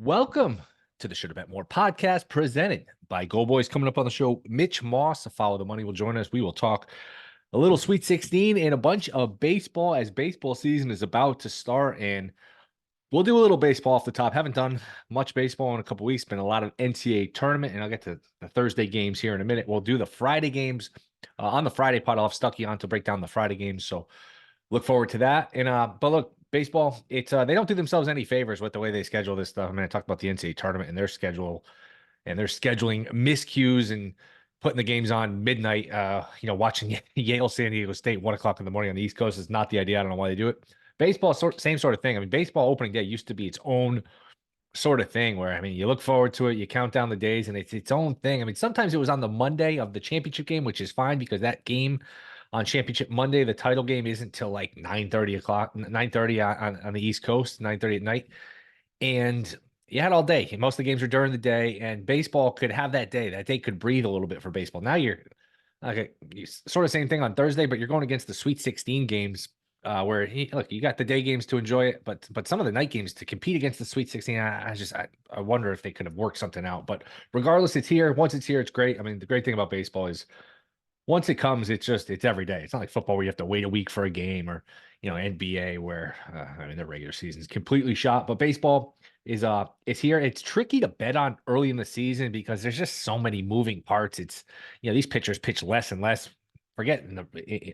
Welcome to the Shoulda Bet More podcast presented by Go Boys. Coming up on the show, Mitch Moss of Follow the Money will join us. We will talk a little Sweet 16 and a bunch of baseball as baseball season is about to start. And we'll do a little baseball off the top. Haven't done much baseball in a couple weeks. Been a lot of NCAA tournament, and I'll get to the Thursday games here in a minute. We'll do the Friday games on the Friday pod. I'll have Stucky on to break down the Friday games. So look forward to that. And but look, baseball, it's they don't do themselves any favors with the way they schedule this stuff. I mean, I talked about the NCAA tournament and their schedule and their scheduling miscues and putting the games on midnight. Watching Yale, San Diego State, 1 o'clock in the morning on the East Coast is not the idea. I don't know why they do it. Baseball, same sort of thing. I mean, baseball opening day used to be its own sort of thing where, I mean, you look forward to it, you count down the days, and it's its own thing. I mean, sometimes it was on the Monday of the championship game, which is fine because that game on championship Monday, the title game isn't till like 9:30 on the East Coast, 9:30 at night. And you had all day. Most of the games are during the day, and baseball could have that day. That day could breathe a little bit for baseball. Now you're okay, sort of same thing on Thursday, but you're going against the Sweet 16 games where look, you got the day games to enjoy it, but some of the night games to compete against the Sweet 16, I wonder if they could have worked something out. But regardless, it's here. Once it's here, it's great. I mean, the great thing about baseball is once it comes, it's every day. It's not like football where you have to wait a week for a game or, NBA where, I mean, the regular season is completely shot, but baseball is here. It's tricky to bet on early in the season because there's just so many moving parts. It's, these pitchers pitch less and less. Forget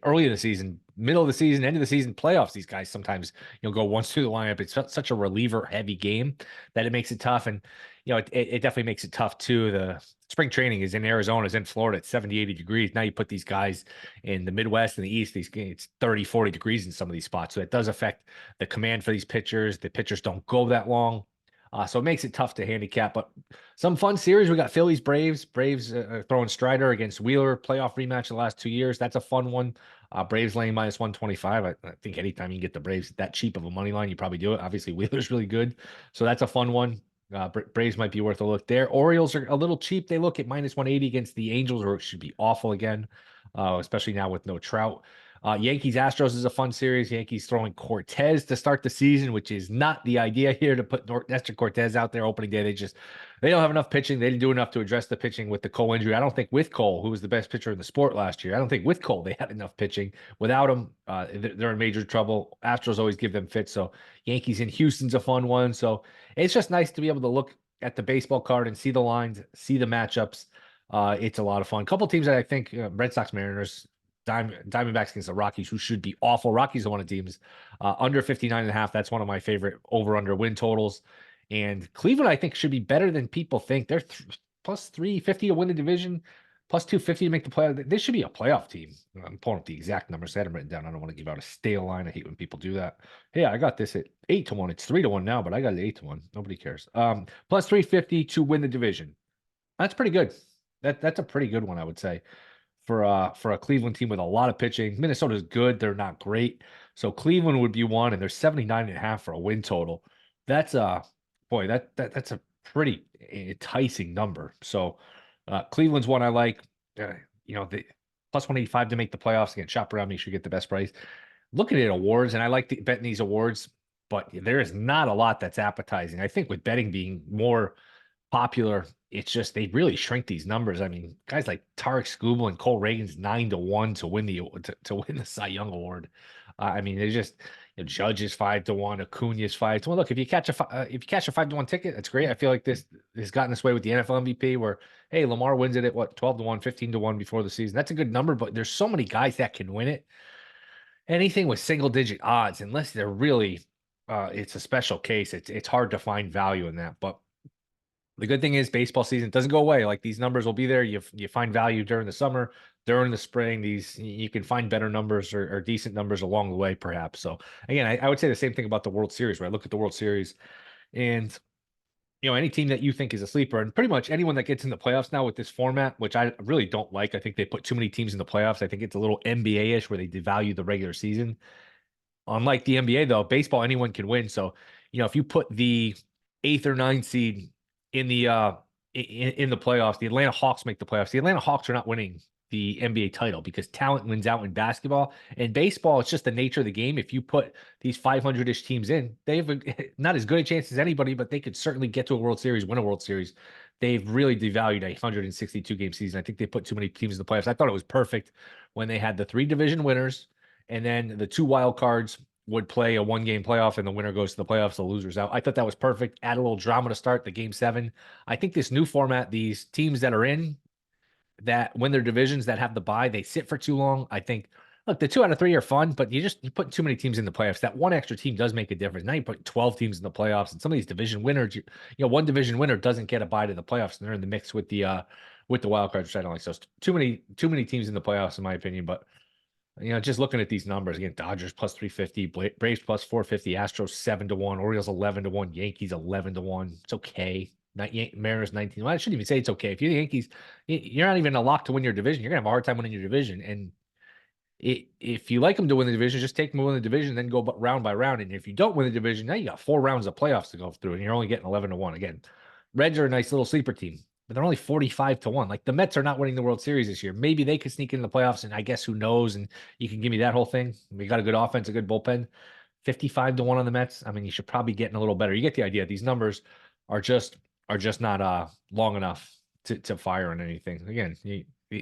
early in the season, middle of the season, end of the season, playoffs. These guys sometimes, go once through the lineup. It's such a reliever heavy game that it makes it tough. And, it definitely makes it tough too. The spring training is in Arizona, is in Florida at 70, 80 degrees. Now you put these guys in the Midwest and the East, it's 30, 40 degrees in some of these spots. So it does affect the command for these pitchers. The pitchers don't go that long. So it makes it tough to handicap, but some fun series. We got Phillies, Braves. Braves throwing Strider against Wheeler, playoff rematch the last 2 years. That's a fun one. Braves laying minus 125. I think anytime you can get the Braves that cheap of a money line, you probably do it. Obviously, Wheeler's really good. So that's a fun one. Braves might be worth a look there. Orioles are a little cheap. They look at minus 180 against the Angels, or it should be awful again, especially now with no Trout. Yankees Astros is a fun series. Yankees throwing Cortez to start the season, which is not the idea here to put Nestor Cortez out there opening day. They don't have enough pitching. They didn't do enough to address the pitching with the Cole injury. I don't think with Cole, who was the best pitcher in the sport last year, I don't think with Cole they had enough pitching. Without him, they're in major trouble. Astros always give them fits. So Yankees in Houston's a fun one. So it's just nice to be able to look at the baseball card and see the lines, see the matchups. It's a lot of fun. A couple teams that I think Red Sox, Mariners, Diamondbacks against the Rockies, who should be awful. Rockies are one of the teams under 59.5. That's one of my favorite over-under win totals. And Cleveland, I think, should be better than people think. They're plus 350 to win the division, plus 250 to make the playoff. This should be a playoff team. I'm pulling up the exact numbers. I had them written down. I don't want to give out a stale line. I hate when people do that. Hey, I got this at 8-1. It's 3-1 now, but I got it 8-1. Nobody cares. Plus 350 to win the division. That's pretty good. That's a pretty good one, I would say. For a Cleveland team with a lot of pitching. Minnesota's good. They're not great. So Cleveland would be one, and they're 79.5 for a win total. That's that's a pretty enticing number. So Cleveland's one I like. The plus 185 to make the playoffs. Again, shop around, make sure you get the best price. Looking at awards, and I like betting these awards, but there is not a lot that's appetizing. I think with betting being more popular, it's just they really shrink these numbers. I mean, guys like Tarek Skubal and Cole Reagan's 9-1 to win the Cy Young Award. I mean, they just Judge is 5-1, Acuna's 5-1. Look, if you catch a 5-1 ticket, that's great. I feel like this has gotten this way with the NFL MVP, where hey, Lamar wins it at what 12-1, 15-1 before the season. That's a good number, but there's so many guys that can win it. Anything with single digit odds, unless they're really, it's a special case. It's hard to find value in that, but. The good thing is baseball season doesn't go away. Like these numbers will be there. You find value during the summer, during the spring. You can find better numbers or decent numbers along the way, perhaps. So again, I would say the same thing about the World Series, where I look at the World Series and any team that you think is a sleeper, and pretty much anyone that gets in the playoffs now with this format, which I really don't like. I think they put too many teams in the playoffs. I think it's a little NBA-ish where they devalue the regular season. Unlike the NBA, though, baseball, anyone can win. So, if you put the 8th or 9th seed in the playoffs, the Atlanta Hawks make the playoffs. The Atlanta Hawks are not winning the NBA title because talent wins out in basketball. And baseball, it's just the nature of the game. If you put these 500-ish teams in, they have not as good a chance as anybody, but they could certainly get to a World Series, win a World Series. They've really devalued a 162-game season. I think they put too many teams in the playoffs. I thought it was perfect when they had the 3 division winners and then the 2 wild cards would play a 1-game playoff and the winner goes to the playoffs, the loser's out. I thought that was perfect. Add a little drama to start the game 7. I think this new format, these teams that are in that win their divisions that have the bye, they sit for too long. I think, look, the 2 out of 3 are fun, but you put too many teams in the playoffs. That one extra team does make a difference. Now you put 12 teams in the playoffs, and some of these division winners, one division winner doesn't get a bye to the playoffs, and they're in the mix with the wild cards, which I don't like. So too many teams in the playoffs, in my opinion. But just looking at these numbers again, Dodgers plus 350, Braves plus 450, Astros 7-1, Orioles 11-1, Yankees 11-1. It's okay. Mariners 19. Well, I shouldn't even say it's okay. If you're the Yankees, you're not even a lock to win your division. You're gonna have a hard time winning your division. And if you like them to win the division, just take them to win the division, then go round by round. And if you don't win the division, now you got 4 rounds of playoffs to go through, and you're only getting 11-1. Again, Reds are a nice little sleeper team, but they're only 45-1. Like the Mets are not winning the World Series this year. Maybe they could sneak into the playoffs, and I guess who knows? And you can give me that whole thing. We got a good offense, a good bullpen. 55-1 on the Mets. I mean, you should probably get a little better. You get the idea. These numbers are just not long enough to fire on anything. Again,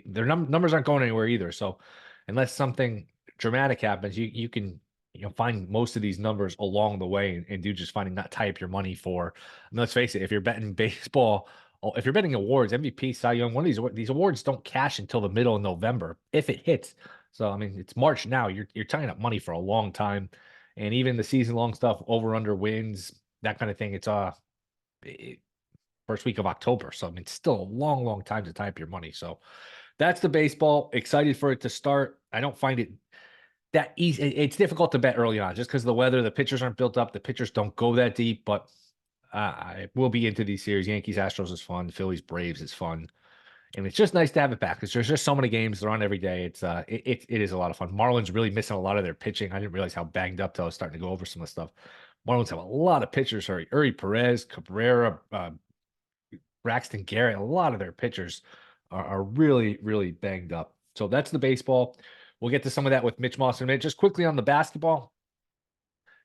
their numbers aren't going anywhere either. So unless something dramatic happens, you can find most of these numbers along the way and do just finding not tie up your money for. And let's face it, if you're betting baseball, if you're betting awards, MVP, Cy Young, one of these awards don't cash until the middle of November if it hits. So I mean, it's March now. You're tying up money for a long time, and even the season long stuff, over under wins, that kind of thing. It's first week of October. So I mean, it's still a long time to tie up your money. So that's the baseball. Excited for it to start. I don't find it that easy. It's difficult to bet early on just because of the weather. The pitchers aren't built up. The pitchers don't go that deep, but I will be into these series. Yankees, Astros is fun. Phillies, Braves is fun. And it's just nice to have it back because there's just so many games. They're on every day. It is a lot of fun. Marlins really missing a lot of their pitching. I didn't realize how banged up till I was starting to go over some of the stuff. Marlins have a lot of pitchers. Uri Perez, Cabrera, Braxton Garrett, a lot of their pitchers are really banged up. So that's the baseball. We'll get to some of that with Mitch Moss in a minute. Just quickly on the basketball,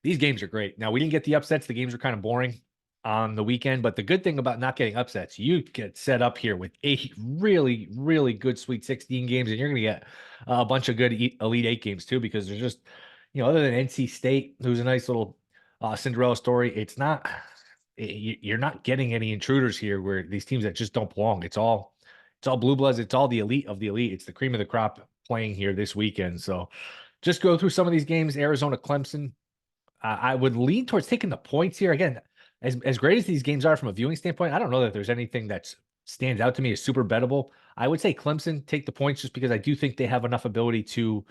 these games are great. Now, we didn't get the upsets. The games were kind of boring on the weekend, but the good thing about not getting upsets, you get set up here with 8 really good Sweet 16 games, and you're going to get a bunch of good Elite 8 games too, because there's just, other than NC State, who's a nice little Cinderella story, you're not getting any intruders here where these teams that just don't belong. It's all blue bloods. It's all the elite of the elite. It's the cream of the crop playing here this weekend. So just go through some of these games. Arizona, Clemson. I would lean towards taking the points here. Again, as great as these games are from a viewing standpoint, I don't know that there's anything that stands out to me as super bettable. I would say Clemson, take the points just because I do think they have enough ability to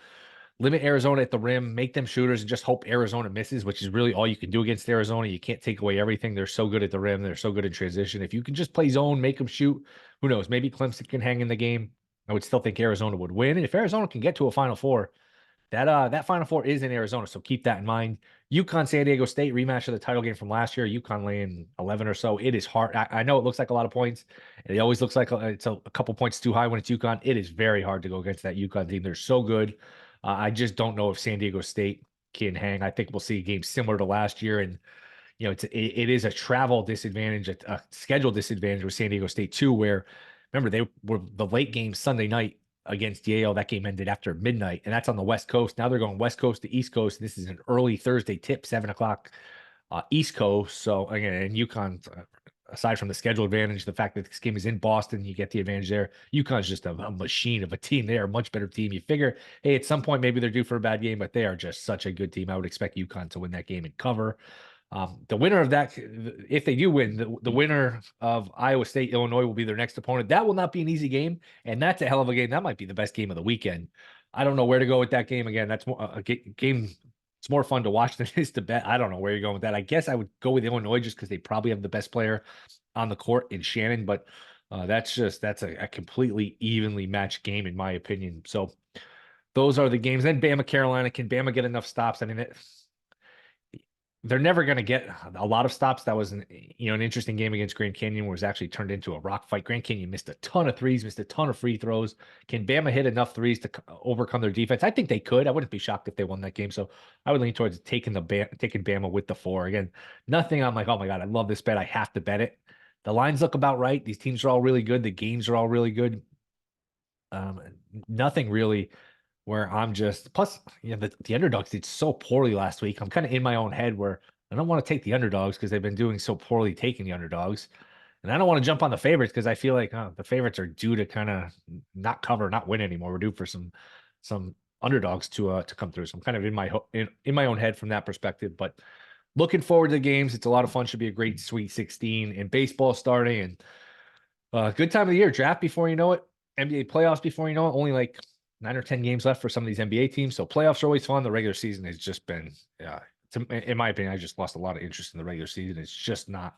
limit Arizona at the rim, make them shooters, and just hope Arizona misses, which is really all you can do against Arizona. You can't take away everything. They're so good at the rim. They're so good in transition. If you can just play zone, make them shoot, who knows? Maybe Clemson can hang in the game. I would still think Arizona would win. And if Arizona can get to a Final Four, that Final Four is in Arizona, so keep that in mind. UConn, San Diego State, rematch of the title game from last year. UConn laying 11 or so. It is hard. I know it looks like a lot of points, and it always looks like it's a couple points too high when it's UConn. It is very hard to go against that UConn team. They're so good. I just don't know if San Diego State can hang. I think we'll see a game similar to last year, and it is a travel disadvantage, a schedule disadvantage with San Diego State too. Where remember they were the late game Sunday night against Yale. That game ended after midnight, and that's on the West Coast. Now they're going West Coast to East Coast. This is an early Thursday tip, 7:00 East Coast. So again, and UConn, aside from the schedule advantage, the fact that this game is in Boston, you get the advantage there. UConn's just a machine of a team. They are a much better team. You figure, hey, at some point maybe they're due for a bad game, but they are just such a good team. I would expect UConn to win that game and cover. The winner of that, if they do win, the winner of Iowa State, Illinois will be their next opponent. That will not be an easy game, and that's a hell of a game. That might be the best game of the weekend. I don't know where to go with that game. Again, that's more a game. It's more fun to watch than it is to bet. I don't know where you're going with that. I guess I would go with Illinois just because they probably have the best player on the court in Shannon, but that's a completely evenly matched game in my opinion. So those are the games. Then Bama, Carolina. Can Bama get enough stops? I mean, they're never going to get a lot of stops. That was an interesting game against Grand Canyon where it was actually turned into a rock fight. Grand Canyon missed a ton of threes, missed a ton of free throws. Can Bama hit enough threes to overcome their defense? I think they could. I wouldn't be shocked if they won that game. So I would lean towards taking Bama with the 4. Again, nothing I'm like, oh my God, I love this bet. I have to bet it. The lines look about right. These teams are all really good. The games are all really good. Um, Nothing really where I'm just plus the underdogs did so poorly last week. I'm kind of in my own head where I don't want to take the underdogs because they've been doing so poorly taking the underdogs. And I don't want to jump on the favorites because I feel like the favorites are due to kind of not cover, not win anymore. We're due for some underdogs to come through. So I'm kind of in my own head from that perspective. But looking forward to the games. It's a lot of fun. Should be a great Sweet 16 and baseball starting and good time of the year. Draft before you know it. NBA playoffs before you know it. Only like 9 or 10 games left for some of these NBA teams. So playoffs are always fun. The regular season has just been, in my opinion, I just lost a lot of interest in the regular season. It's just not,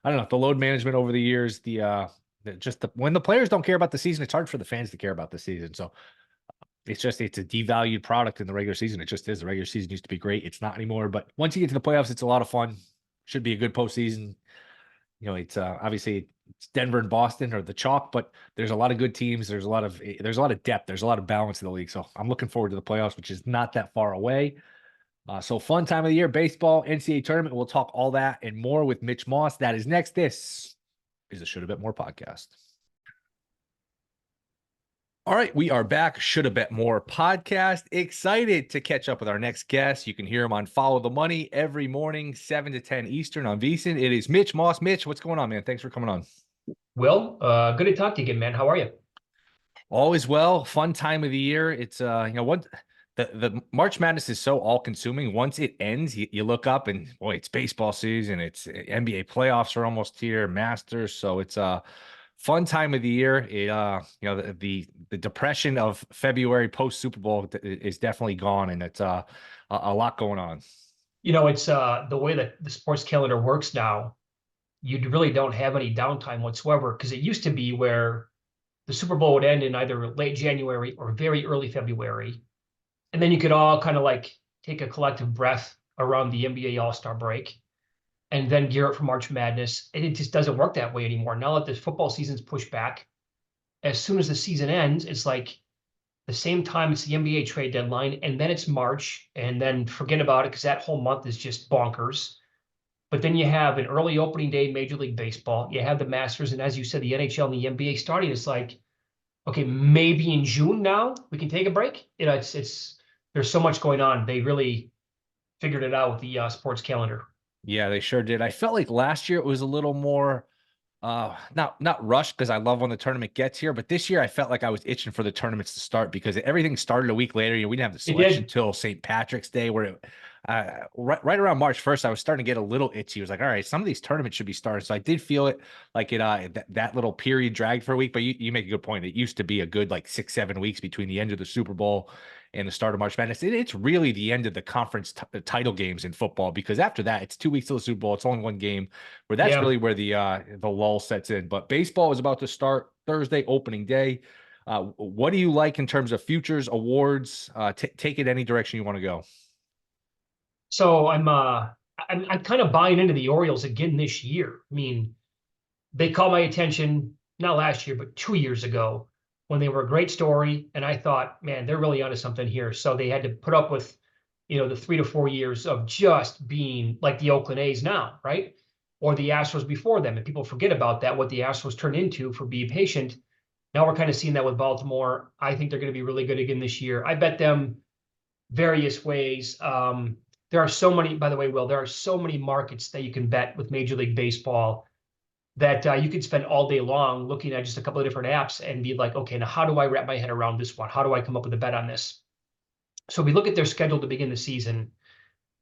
I don't know, the load management over the years, when the players don't care about the season, it's hard for the fans to care about the season. So it's a devalued product in the regular season. It just is. The regular season used to be great. It's not anymore. But once you get to the playoffs, it's a lot of fun. Should be a good postseason. It's obviously it's Denver and Boston or the chalk, but there's a lot of good teams. There's a lot of depth. There's a lot of balance in the league. So I'm looking forward to the playoffs, which is not that far away. So fun time of the year, baseball, NCAA tournament. We'll talk all that and more with Mitch Moss. That is next. This is a Shoulda Bet More podcast. All right, we are back. Shoulda Bet More podcast. Excited to catch up with our next guest. You can hear him on Follow the Money every morning, 7 to 10 Eastern on VSiN. It is Mitch Moss. Mitch, what's going on, man? Thanks for coming on. Will, good to talk to you again, man. How are you? Always well. Fun time of the year. It's what the March Madness is so all consuming. Once it ends, you look up and boy, it's baseball season. It's NBA playoffs are almost here, Masters. So it's fun time of the year. The depression of February post Super Bowl is definitely gone, and it's a lot going on. It's the way that the sports calendar works now. You really don't have any downtime whatsoever because it used to be where the Super Bowl would end in either late January or very early February, and then you could all kind of like take a collective breath around the NBA All-Star break, and then gear up for March Madness. And it just doesn't work that way anymore. Now that the football season's pushed back, as soon as the season ends, it's like the same time it's the NBA trade deadline, and then it's March, and then forget about it because that whole month is just bonkers. But then you have an early opening day, Major League Baseball. You have the Masters, and as you said, the NHL and the NBA starting. It's like, okay, maybe in June now we can take a break. It's there's so much going on. They really figured it out with the sports calendar. Yeah, they sure did. I felt like last year it was a little more not rushed because I love when the tournament gets here, but this year I felt like I was itching for the tournaments to start because everything started a week later. We didn't have the selection till St. Patrick's Day, where right around March 1st, I was starting to get a little itchy. It was like, all right, some of these tournaments should be starting. So I did feel it like that little period dragged for a week. But you make a good point. It used to be a good like 6-7 weeks between the end of the Super Bowl and the start of March Madness. It's really the end of the conference title games in football because after that, it's 2 weeks till the Super Bowl. It's only one game where that's really where the lull sets in. But baseball is about to start Thursday, opening day. What do you like in terms of futures, awards? Take it any direction you want to go. So I'm kind of buying into the Orioles again this year. I mean, they caught my attention not last year, but 2 years ago when they were a great story, and I thought, man, they're really onto something here. So they had to put up with, the 3 to 4 years of just being like the Oakland A's now, right? Or the Astros before them. And people forget about that, what the Astros turned into for being patient. Now we're kind of seeing that with Baltimore. I think they're going to be really good again this year. I bet them various ways. There are so many, by the way, Will, there are so many markets that you can bet with Major League Baseball that you could spend all day long looking at just a couple of different apps and be like, okay, now how do I wrap my head around this one? How do I come up with a bet on this? So we look at their schedule to begin the season.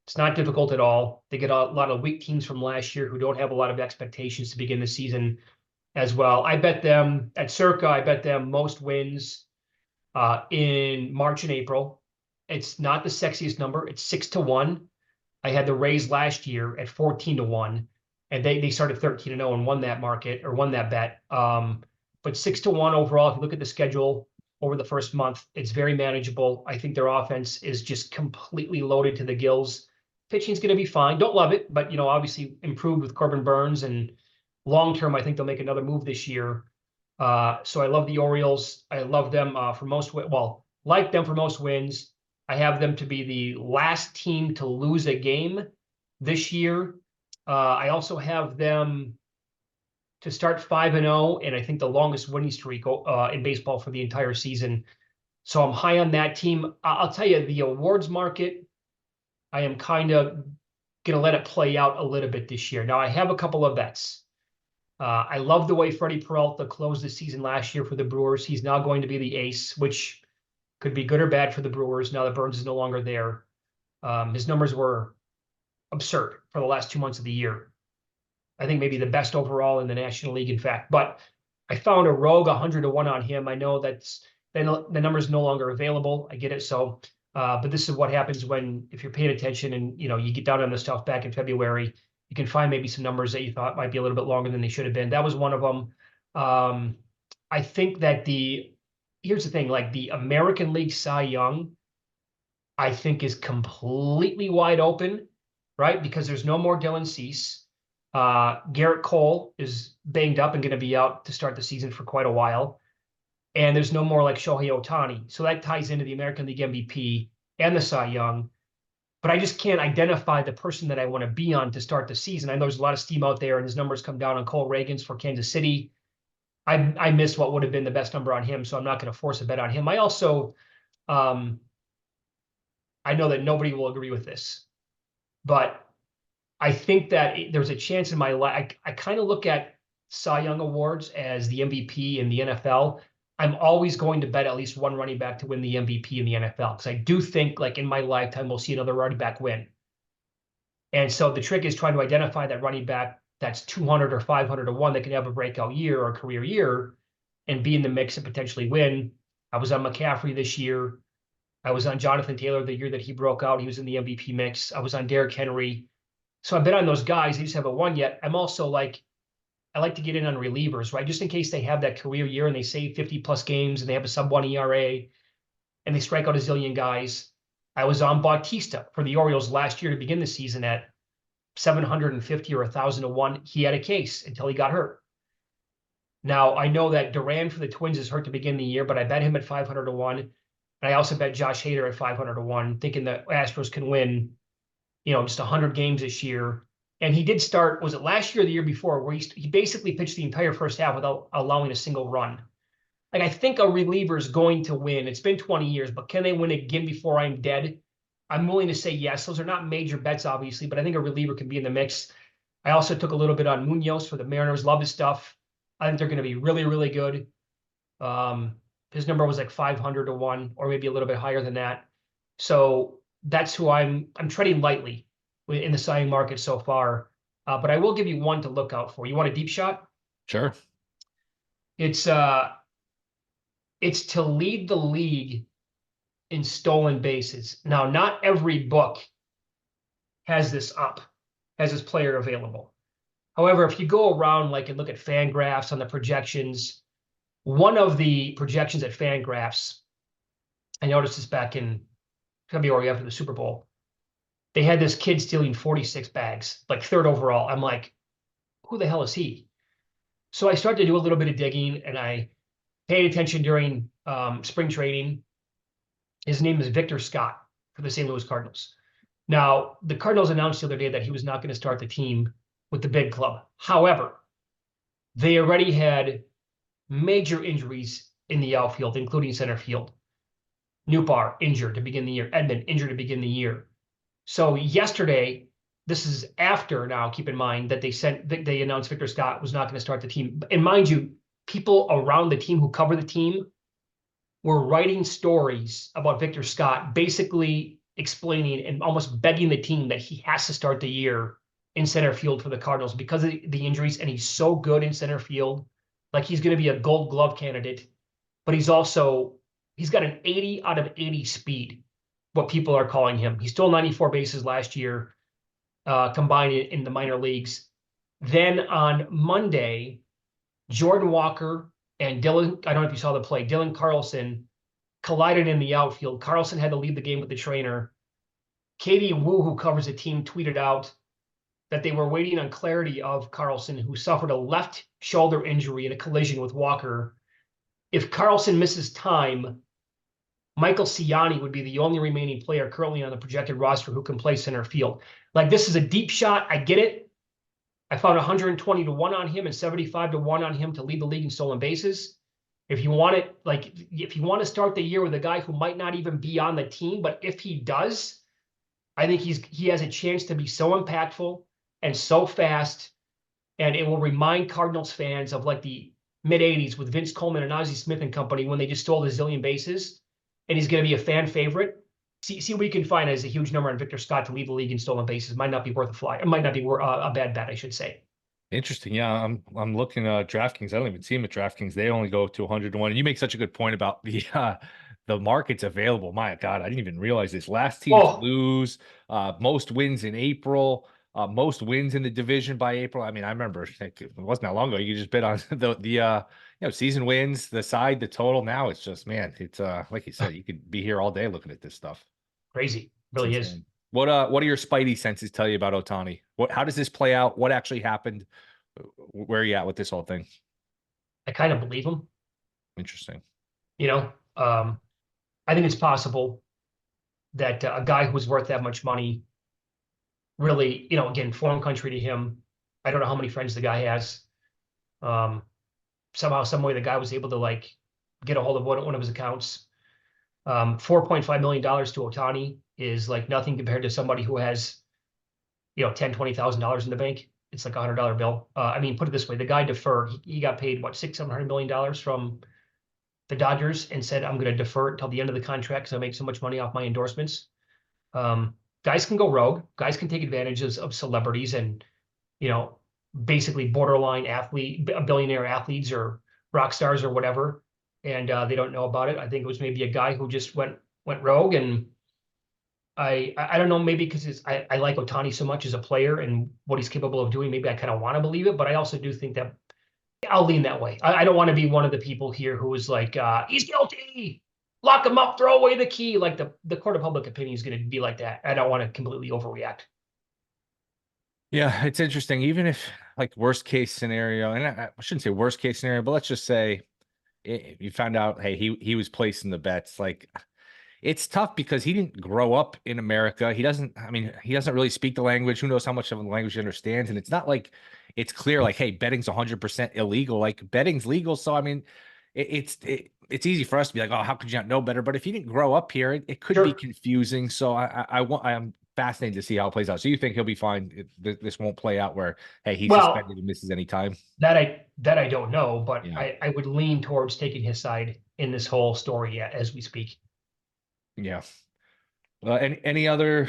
It's not difficult at all. They get a lot of weak teams from last year who don't have a lot of expectations to begin the season as well. I bet them at Circa, I bet them most wins in March and April. It's not the sexiest number. It's 6-1. I had the Rays last year at 14-1, and they started 13-0 and won that market or won that bet. But 6-1 overall. If you look at the schedule over the first month, it's very manageable. I think their offense is just completely loaded to the gills. pitching's going to be fine. Don't love it, but obviously improved with Corbin Burns, and long term, I think they'll make another move this year. So I love the Orioles. I love them for most, like them for most wins. I have them to be the last team to lose a game this year. I also have them to start 5-0, and I think the longest winning streak in baseball for the entire season. So I'm high on that team. I'll tell you, the awards market, I am kind of going to let it play out a little bit this year. Now, I have a couple of bets. I love the way Freddie Peralta closed the season last year for the Brewers. He's now going to be the ace, which could be good or bad for the Brewers now that Burns is no longer there. His numbers were absurd for the last 2 months of the year. I think maybe the best overall in the National League, in fact. But I found a rogue 100-1 on him. I know the number is no longer available. I get it. So, but this is what happens if you're paying attention and you get down on the stuff back in February. You can find maybe some numbers that you thought might be a little bit longer than they should have been. That was one of them. I think that here's the thing, like the American League Cy Young, I think is completely wide open, right? Because there's no more Dylan Cease. Garrett Cole is banged up and going to be out to start the season for quite a while. And there's no more like Shohei Ohtani. So that ties into the American League MVP and the Cy Young. But I just can't identify the person that I want to be on to start the season. I know there's a lot of steam out there, and his numbers come down on Cole Reagans for Kansas City. I missed what would have been the best number on him, so I'm not going to force a bet on him. I also, I know that nobody will agree with this, but I think that there's a chance in my life. I kind of look at Cy Young awards as the MVP in the NFL. I'm always going to bet at least one running back to win the MVP in the NFL, because I do think, like, in my lifetime, we'll see another running back win. And so the trick is trying to identify that running back that's 200 or 500-1 that can have a breakout year or a career year and be in the mix and potentially win. I was on McCaffrey this year. I was on Jonathan Taylor the year that he broke out. He was in the MVP mix. I was on Derrick Henry. So I've been on those guys. They just haven't won yet. I'm also I like to get in on relievers, right? Just in case they have that career year and they save 50-plus games and they have a sub-1 ERA and they strike out a zillion guys. I was on Bautista for the Orioles last year to begin the season at 750 or 1,000-1. He had a case until he got hurt. Now, I know that Duran for the Twins is hurt to begin the year, but I bet him at 500-1. And I also bet Josh Hader at 500-1, thinking that Astros can win, just 100 games this year. And he did start, was it last year or the year before, where he basically pitched the entire first half without allowing a single run. Like, I think a reliever is going to win. It's been 20 years, but can they win again before I'm dead? I'm willing to say yes. Those are not major bets, obviously, but I think a reliever can be in the mix. I also took a little bit on Munoz for the Mariners. Love his stuff. I think they're going to be really, really good. His number was like 500-1, or maybe a little bit higher than that. So that's who I'm treading lightly in the signing market so far. But I will give you one to look out for. You want a deep shot? Sure. It's to lead the league in stolen bases. Now, not every book has this player available. However, if you go around and look at FanGraphs on the projections, one of the projections at FanGraphs, I noticed this back in February after the Super Bowl, they had this kid stealing 46 bags, like third overall. I'm like, who the hell is he? So I started to do a little bit of digging, and I paid attention during spring training. His name is Victor Scott for the St. Louis Cardinals. Now, the Cardinals announced the other day that he was not going to start the team with the big club. However, they already had major injuries in the outfield, including center field. Newbar injured to begin the year. Edmund injured to begin the year. So yesterday, this is after now, keep in mind, that they announced Victor Scott was not going to start the team. And mind you, people around the team who cover the team were writing stories about Victor Scott, basically explaining and almost begging the team that he has to start the year in center field for the Cardinals because of the injuries. And he's so good in center field. Like, he's going to be a Gold Glove candidate, but he's got an 80 out of 80 speed, what people are calling him. He stole 94 bases last year, combined in the minor leagues. Then on Monday, Jordan Walker and Dylan, I don't know if you saw the play, Dylan Carlson collided in the outfield. Carlson had to leave the game with the trainer. Katie Wu, who covers the team, tweeted out that they were waiting on clarity of Carlson, who suffered a left shoulder injury in a collision with Walker. If Carlson misses time, Michael Ciani would be the only remaining player currently on the projected roster who can play center field. Like, this is a deep shot. I get it. I found 120 to 1 on him and 75 to 1 on him to lead the league in stolen bases. If you want it, like, if you want to start the year with a guy who might not even be on the team, but if he does, I think he has a chance to be so impactful and so fast, and it will remind Cardinals fans of like the mid 80s with Vince Coleman and Ozzie Smith and company when they just stole a zillion bases. And he's going to be a fan favorite. See what you can find as a huge number on Victor Scott to lead the league in stolen bases. Might not be worth a fly. It might not be a bad bet, I should say. Interesting. Yeah, I'm looking at DraftKings. I don't even see them at DraftKings. They only go to 100 to 1. And you make such a good point about the markets available. My God, I didn't even realize this. Last team to lose, most wins in April, most wins in the division by April. I mean, I remember it wasn't that long ago. You could just bet on the season wins, the side, the total. Now it's just, man, it's like you said, you could be here all day looking at this stuff. Crazy, really is. What do your spidey senses tell you about Ohtani? How does this play out? What actually happened? Where are you at with this whole thing? I kind of believe him. Interesting. I think it's possible that a guy who's worth that much money really, again, foreign country to him. I don't know how many friends the guy has. Somehow, some way, the guy was able to like get a hold of one of his accounts. $4.5 million to Ohtani is like nothing compared to somebody who has, $10,000, $20,000 in the bank. It's like $100 bill. I mean, put it this way: the guy deferred. He got paid what, $600-700 million from the Dodgers, and said, "I'm going to defer it until the end of the contract because I make so much money off my endorsements." Guys can go rogue. Guys can take advantages of celebrities and, basically borderline billionaire athletes or rock stars or whatever, and they don't know about it. I think it was maybe a guy who just went rogue, and I don't know, maybe because I like Ohtani so much as a player and what he's capable of doing. Maybe I kind of want to believe it, but I also do think that I'll lean that way. I don't want to be one of the people here who is like, he's guilty, lock him up, throw away the key. Like the court of public opinion is going to be like that. I don't want to completely overreact. Yeah, it's interesting. Even if like worst case scenario, and I shouldn't say worst case scenario, but let's just say you found out, hey, he was placing the bets. Like, it's tough because he didn't grow up in America. He doesn't really speak the language. Who knows how much of the language he understands? And it's not like it's clear, like, hey, betting's 100% illegal. Like, betting's legal. So, I mean, it's easy for us to be like, oh, how could you not know better? But if you didn't grow up here, it could be confusing. So I'm fascinated to see how it plays out. So you think he'll be fine? This won't play out where, hey, he's suspended and misses any time? That I don't know, but yeah. I would lean towards taking his side in this whole story as we speak. Yeah. Any other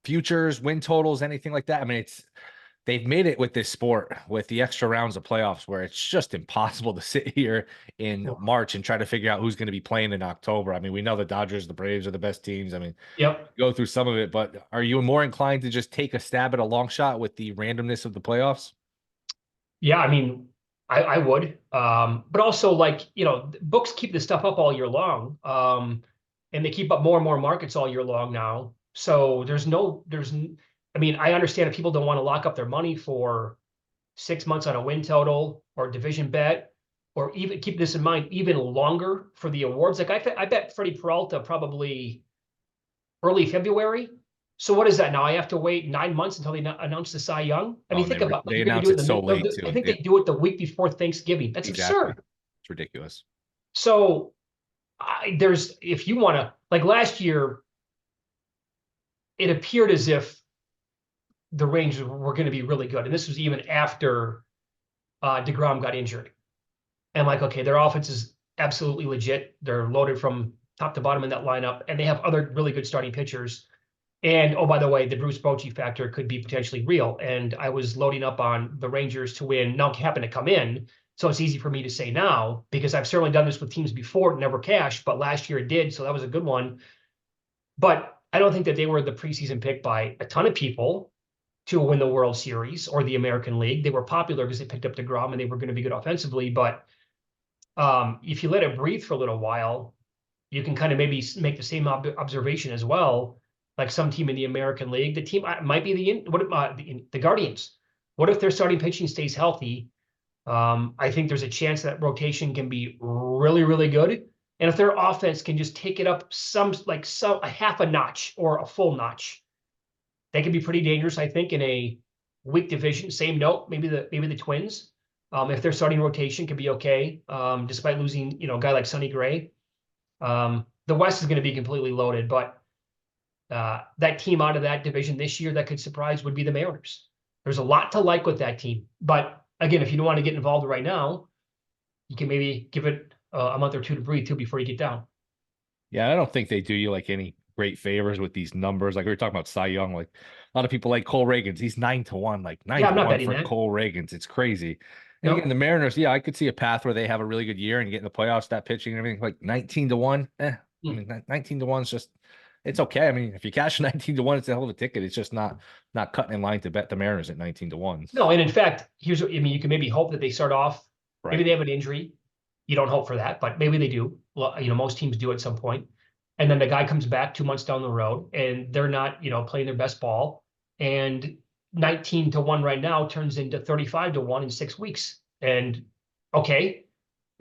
futures, win totals, anything like that? I mean, they've made it with this sport with the extra rounds of playoffs where it's just impossible to sit here in March and try to figure out who's going to be playing in October. I mean, we know the Dodgers, the Braves are the best teams. I mean, go through some of it, but are you more inclined to just take a stab at a long shot with the randomness of the playoffs? Yeah, I mean, I would. But also, like, books keep this stuff up all year long. And they keep up more and more markets all year long now. So I mean, I understand if people don't want to lock up their money for 6 months on a win total or division bet, or even keep this in mind, even longer for the awards. Like I bet Freddie Peralta probably early February. So what is that now? I have to wait 9 months until they announce the Cy Young. I mean, think about they announce it so late too. I think they do it the week before Thanksgiving. That's absurd. It's ridiculous. So if you want to, like last year, it appeared as if the Rangers were going to be really good. And this was even after DeGrom got injured. And I'm like, okay, their offense is absolutely legit. They're loaded from top to bottom in that lineup. And they have other really good starting pitchers. And, oh, by the way, the Bruce Bochy factor could be potentially real. And I was loading up on the Rangers to win. Now happen to come in. So it's easy for me to say now because I've certainly done this with teams before, it never cashed, but last year it did. So that was a good one. But I don't think that they were the preseason pick by a ton of people to win the World Series or the American League. They were popular because they picked up DeGrom and they were going to be good offensively. But if you let it breathe for a little while, you can kind of maybe make the same observation as well. like some team in the American League. The team might be the Guardians. What if their starting pitching stays healthy? I think there's a chance that rotation can be really, really good. And if their offense can just take it up a half a notch or a full notch, they can be pretty dangerous, I think, in a weak division. Same note, maybe the Twins. If their starting rotation can be okay, despite losing, a guy like Sonny Gray. The West is going to be completely loaded, but that team out of that division this year that could surprise would be the Mariners. There's a lot to like with that team. But again, if you don't want to get involved right now, you can maybe give it a month or two to breathe too before you get down. Yeah, I don't think they do you like any great favors with these numbers. Like we were talking about Cy Young, like a lot of people like Cole Reagans. He's 9-1, like nine Yeah, to I'm not one betting for that. Cole Reagans. It's crazy. And No. again, the Mariners, yeah, I could see a path where they have a really good year and get in the playoffs, that pitching and everything. Like 19-1. I mean, 19-1 is just it's okay. I mean, if you cash 19-1, it's a hell of a ticket. It's just not cutting in line to bet the Mariners at 19-1. No, and in fact, you can maybe hope that they start off, maybe Right. they have an injury. You don't hope for that, but maybe they do. Well, most teams do at some point. And then the guy comes back 2 months down the road and they're not, playing their best ball. And 19-1 right now turns into 35-1 in 6 weeks. And okay,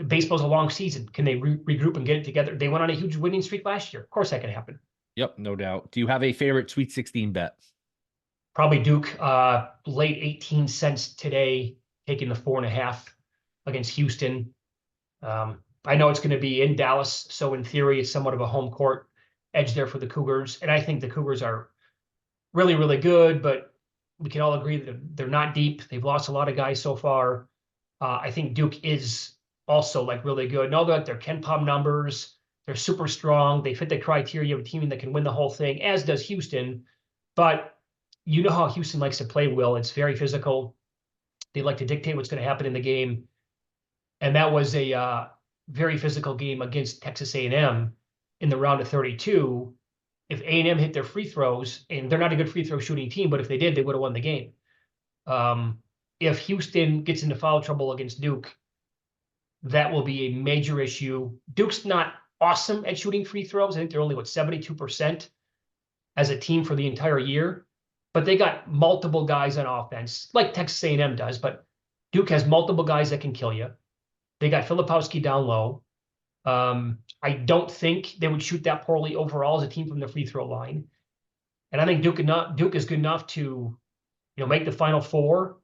baseball's a long season. Can they regroup and get it together? They went on a huge winning streak last year. Of course that can happen. Yep, no doubt. Do you have a favorite Sweet 16 bet? Probably Duke, late 18 cents today, taking the 4.5 against Houston. I know it's going to be in Dallas, so in theory, it's somewhat of a home court edge there for the Cougars. And I think the Cougars are really, really good, but we can all agree that they're not deep. They've lost a lot of guys so far. I think Duke is also like really good. And all their Ken Pom numbers, they're super strong. They fit the criteria of a team that can win the whole thing, as does Houston. But you know how Houston likes to play, Will. It's very physical. They like to dictate what's going to happen in the game. And that was a very physical game against Texas A&M in the round of 32. If A&M hit their free throws, and they're not a good free throw shooting team, but if they did, they would have won the game. If Houston gets into foul trouble against Duke, that will be a major issue. Duke's not awesome at shooting free throws. I think they're only, 72% as a team for the entire year. But they got multiple guys on offense, like Texas A&M does, but Duke has multiple guys that can kill you. They got Filipowski down low. I don't think they would shoot that poorly overall as a team from the free throw line. And I think Duke is good enough to, make the Final Four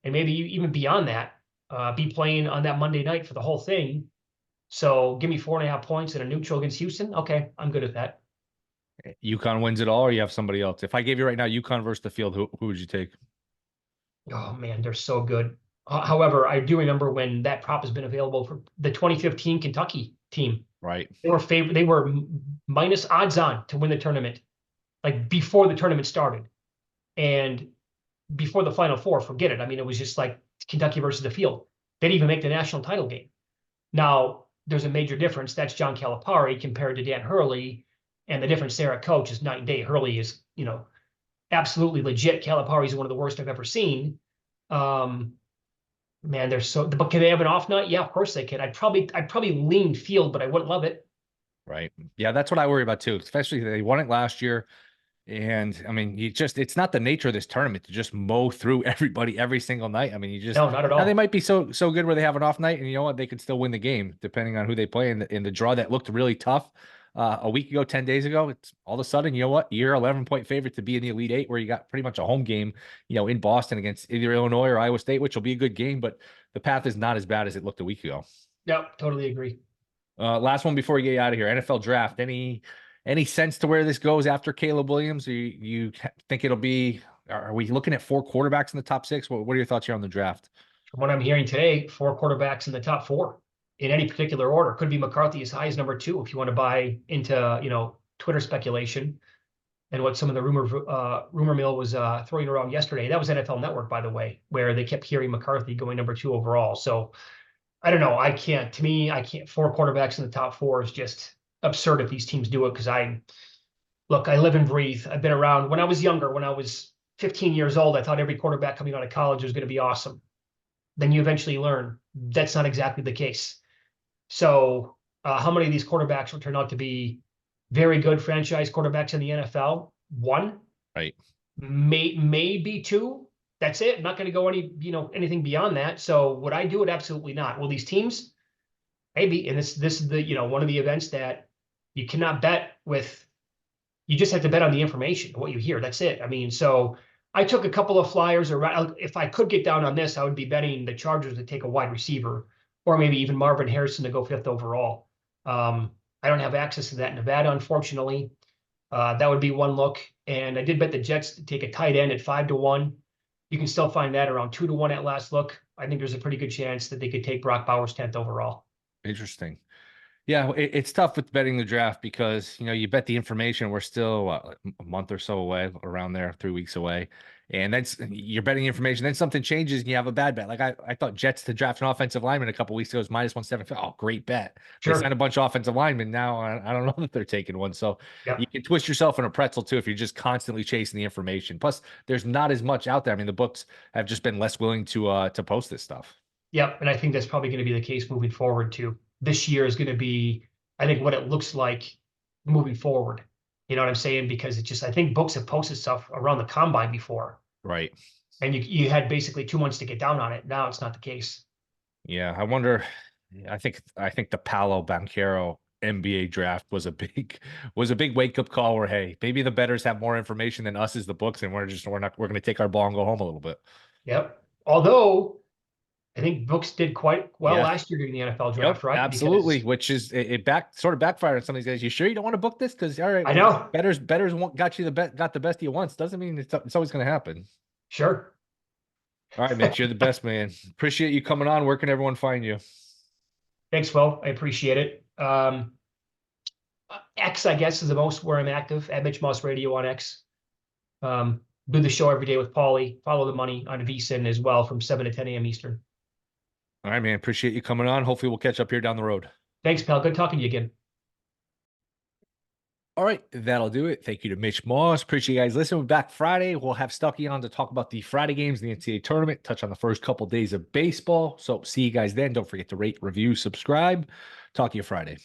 and maybe even beyond that, be playing on that Monday night for the whole thing. So give me 4.5 points in a neutral against Houston. Okay, I'm good at that. UConn wins it all, or you have somebody else? If I gave you right now UConn versus the field, who would you take? Oh man, they're so good. However, I do remember when that prop has been available for the 2015 Kentucky team. Right. They were minus odds on to win the tournament, like before the tournament started. And before the Final Four, forget it. I mean, it was just like Kentucky versus the field. They didn't even make the national title game. Now, there's a major difference. That's John Calipari compared to Dan Hurley. And the difference there at coach is night and day. Hurley is, absolutely legit. Calipari is one of the worst I've ever seen. Man, but can they have an off night? Yeah, of course they can. I'd probably lean field, but I wouldn't love it. Right. Yeah, that's what I worry about too, especially they won it last year. And I mean, it's not the nature of this tournament to just mow through everybody every single night. I mean, No, not at all. Now they might be so good where they have an off night, and you know what, they could still win the game depending on who they play in the draw that looked really tough a week ago, 10 days ago. It's all of a sudden, you know what, you're 11-point favorite to be in the Elite Eight, where you got pretty much a home game, in Boston against either Illinois or Iowa State, which will be a good game, but the path is not as bad as it looked a week ago. Yep, totally agree. Last one before we get out of here. NFL draft. Any sense to where this goes after Caleb Williams? Or you think it'll be? Are we looking at 4 quarterbacks in the top 6? What are your thoughts here on the draft? From what I'm hearing today, 4 quarterbacks in the top 4 in any particular order. Could be McCarthy as high as number 2 if you want to buy into Twitter speculation and what some of the rumor mill was throwing around yesterday. That was NFL Network, by the way, where they kept hearing McCarthy going number 2 overall. So I don't know. I can't. 4 quarterbacks in the top 4 is just absurd if these teams do it, because I live and breathe. I've been around. When I was younger, when I was 15 years old, I thought every quarterback coming out of college was going to be awesome. Then you eventually learn that's not exactly the case. So how many of these quarterbacks will turn out to be very good franchise quarterbacks in the NFL? one, Right. maybe two. That's it. I'm not going to go anything beyond that. So would I do it? Absolutely not. Well, these teams, maybe, and this is the one of the events that you cannot bet with. You just have to bet on the information, what you hear. That's it. I mean, so I took a couple of flyers around. If I could get down on this, I would be betting the Chargers to take a wide receiver, or maybe even Marvin Harrison to go 5th overall. I don't have access to that in Nevada, unfortunately. That would be one look. And I did bet the Jets to take a tight end at 5-1. You can still find that around 2-1 at last look. I think there's a pretty good chance that they could take Brock Bowers 10th overall. Interesting. Yeah, it's tough with betting the draft because, you bet the information. We're still a month or so away, around there, 3 weeks away. And then you're betting information. Then something changes and you have a bad bet. Like I thought Jets to draft an offensive lineman a couple weeks ago was -175. Oh, great bet. They Sure. signed a bunch of offensive linemen. Now I don't know that they're taking one. So Yep. you can twist yourself in a pretzel too if you're just constantly chasing the information. Plus, there's not as much out there. I mean, the books have just been less willing to post this stuff. Yep. And I think that's probably going to be the case moving forward too. This year is going to be, I think, what it looks like moving forward. You know what I'm saying? Because I think books have posted stuff around the combine before. Right. And you had basically 2 months to get down on it. Now it's not the case. Yeah, I wonder. I think the Paolo Banchero NBA draft was a big wake up call. Where hey, maybe the bettors have more information than us as the books, and we're going to take our ball and go home a little bit. Yep. Although I think books did quite well last year during the NFL draft, right? Absolutely, which is it sort of backfired on some of these guys. You sure you don't want to book this? Because all right, I know bettors got the best you once. Doesn't mean it's always going to happen. Sure. All right, Mitch, you're the best, man. Appreciate you coming on. Where can everyone find you? Thanks, Will. I appreciate it. X, I guess, is the most where I'm active, at Mitch Moss Radio on X. Do the show every day with Paulie. Follow the money on VSiN as well from 7 to 10 a.m. Eastern. All right, man. Appreciate you coming on. Hopefully we'll catch up here down the road. Thanks, pal. Good talking to you again. All right, that'll do it. Thank you to Mitch Moss. Appreciate you guys listening. We're back Friday. We'll have Stucky on to talk about the Friday games in the NCAA tournament, touch on the first couple days of baseball. So see you guys then. Don't forget to rate, review, subscribe. Talk to you Friday.